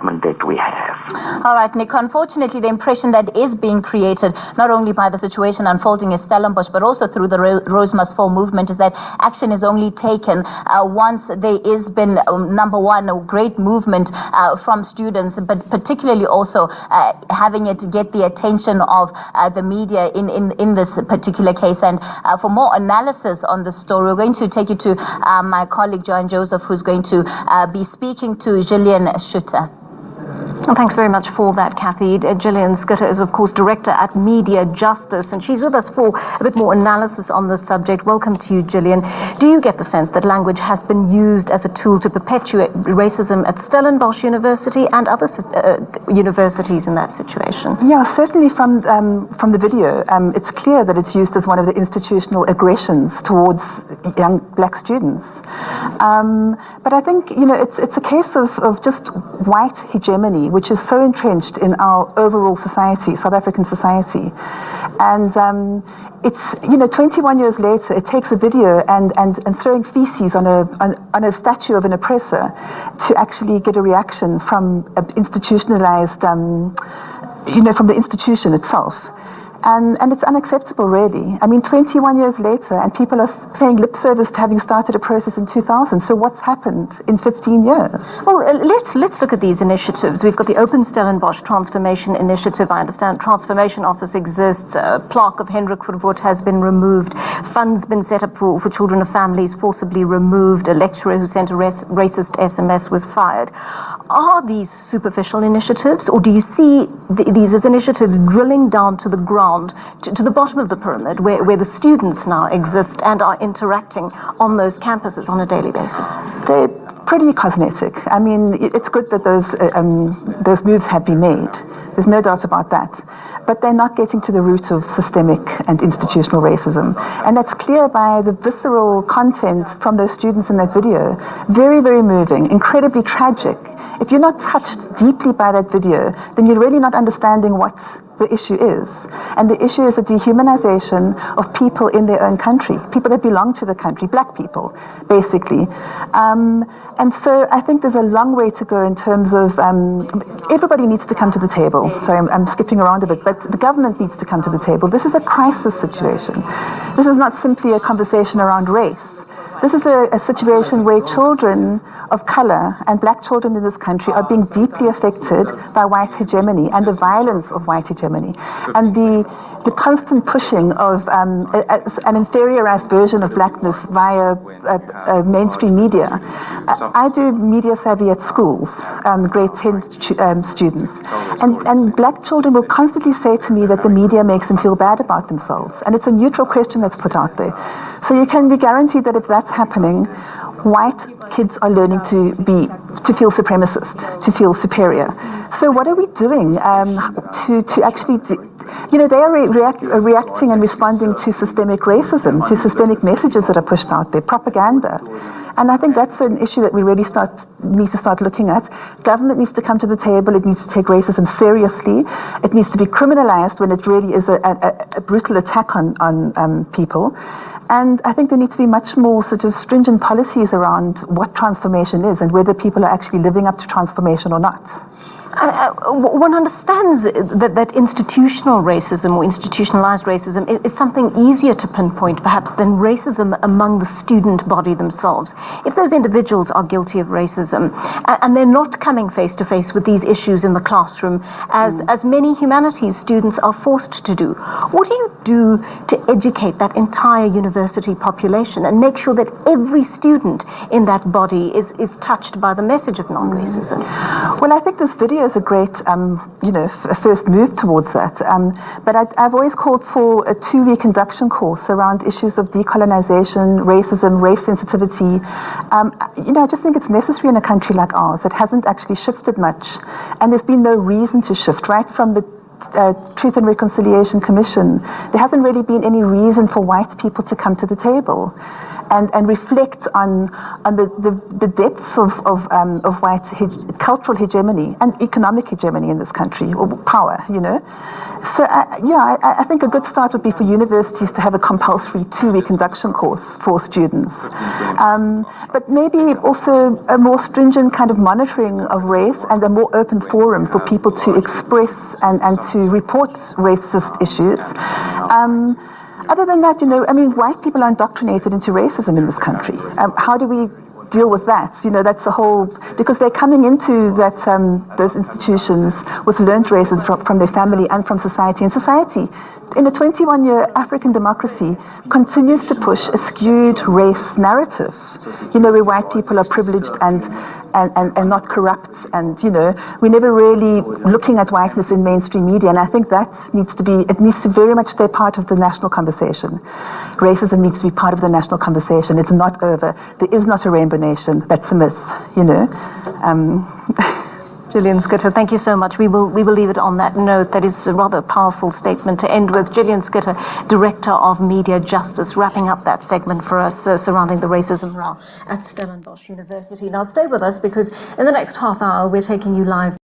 treatment that we have. All right, Nick, unfortunately, the impression that is being created, not only by the situation unfolding in Stellenbosch, but also through the Rhodes Must Fall movement, is that action is only taken once there is been, number one, a great movement from students, but particularly also having it get the attention of the media in this particular case. And for more analysis on the story, we're going to take you to my colleague, Joanne Joseph, who's going to be speaking to Gillian Schutte. Well, thanks very much for that, Kathy. Gillian Schutte is, of course, Director at Media Justice, and she's with us for a bit more analysis on this subject. Welcome to you, Gillian. Do you get the sense that language has been used as a tool to perpetuate racism at Stellenbosch University and other universities in that situation? Yeah, certainly from the video, it's clear that it's used as one of the institutional aggressions towards young black students. But I think, it's a case of just white hegemony, which is so entrenched in our overall society, South African society. And it's, 21 years later, it takes a video and throwing feces on a statue of an oppressor to actually get a reaction from institutionalized, from the institution itself. And it's unacceptable, really. I mean, 21 years later, and people are paying lip service to having started a process in 2000. So what's happened in 15 years? Well, let's look at these initiatives. We've got the Open Stellenbosch Transformation Initiative. I understand Transformation Office exists. A plaque of Hendrik Verwoerd has been removed. Funds been set up for children of families forcibly removed. A lecturer who sent a racist SMS was fired. Are these superficial initiatives, or do you see these as initiatives drilling down to the ground, to the bottom of the pyramid, where the students now exist and are interacting on those campuses on a daily basis? They're pretty cosmetic. I mean, it's good that those moves have been made. There's no doubt about that. But they're not getting to the root of systemic and institutional racism. And that's clear by the visceral content from those students in that video. Very, very moving, incredibly tragic. If you're not touched deeply by that video, then you're really not understanding what the issue is. And the issue is the dehumanization of people in their own country, people that belong to the country, black people, basically. And so I think there's a long way to go in terms of everybody needs to come to the table. Sorry, I'm skipping around a bit, but the government needs to come to the table. This is a crisis situation. This is not simply a conversation around race. This is a situation where children of color and black children in this country are being deeply affected by white hegemony and the violence of white hegemony and the constant pushing of an inferiorized version of blackness via mainstream media. I do media savvy at schools, grade 10 students, and black children will constantly say to me that the media makes them feel bad about themselves, and it's a neutral question that's put out there. So you can be guaranteed that if that's happening, white kids are learning to feel supremacist, to feel superior. So what are we doing to actually they are reacting and responding to systemic racism, to systemic messages that are pushed out there, propaganda. And I think that's an issue that we really need to start looking at. Government needs to come to the table. It needs to take racism seriously. It needs to be criminalized when it really is a brutal attack on people. And I think there need to be much more sort of stringent policies around what transformation is and whether people are actually living up to transformation or not. One understands that institutional racism or institutionalized racism is something easier to pinpoint perhaps than racism among the student body themselves. If those individuals are guilty of racism and they're not coming face to face with these issues in the classroom as many humanities students are forced to do, what do you do to educate that entire university population and make sure that every student in that body is touched by the message of non-racism? Well, I think this video is a great, first move towards that. But I've always called for a 2-week induction course around issues of decolonization, racism, race sensitivity. I just think it's necessary in a country like ours that hasn't actually shifted much. And there's been no reason to shift, right from the Truth and Reconciliation Commission. There hasn't really been any reason for white people to come to the table. and reflect on the depths of white cultural hegemony and economic hegemony in this country, or power, So, I think a good start would be for universities to have a compulsory 2-week induction course for students. But maybe also a more stringent kind of monitoring of race and a more open forum for people to express and to report racist issues. Other than that, white people are indoctrinated into racism in this country. How do we deal with that? That's the whole, because they're coming into that those institutions with learned racism from their family and from society. And society, in a 21-year African democracy, continues to push a skewed race narrative, where white people are privileged and not corrupt, and we're never really looking at whiteness in mainstream media, and I think that needs to very much stay part of the national conversation. Racism needs to be part of the national conversation. It's not over. There is not a rainbow nation. That's a myth, Gillian Schutte, thank you so much. We will leave it on that note. That is a rather powerful statement to end with. Gillian Schutte, Director of Media Justice, wrapping up that segment for us surrounding the racism row at Stellenbosch University. Now stay with us, because in the next half hour we're taking you live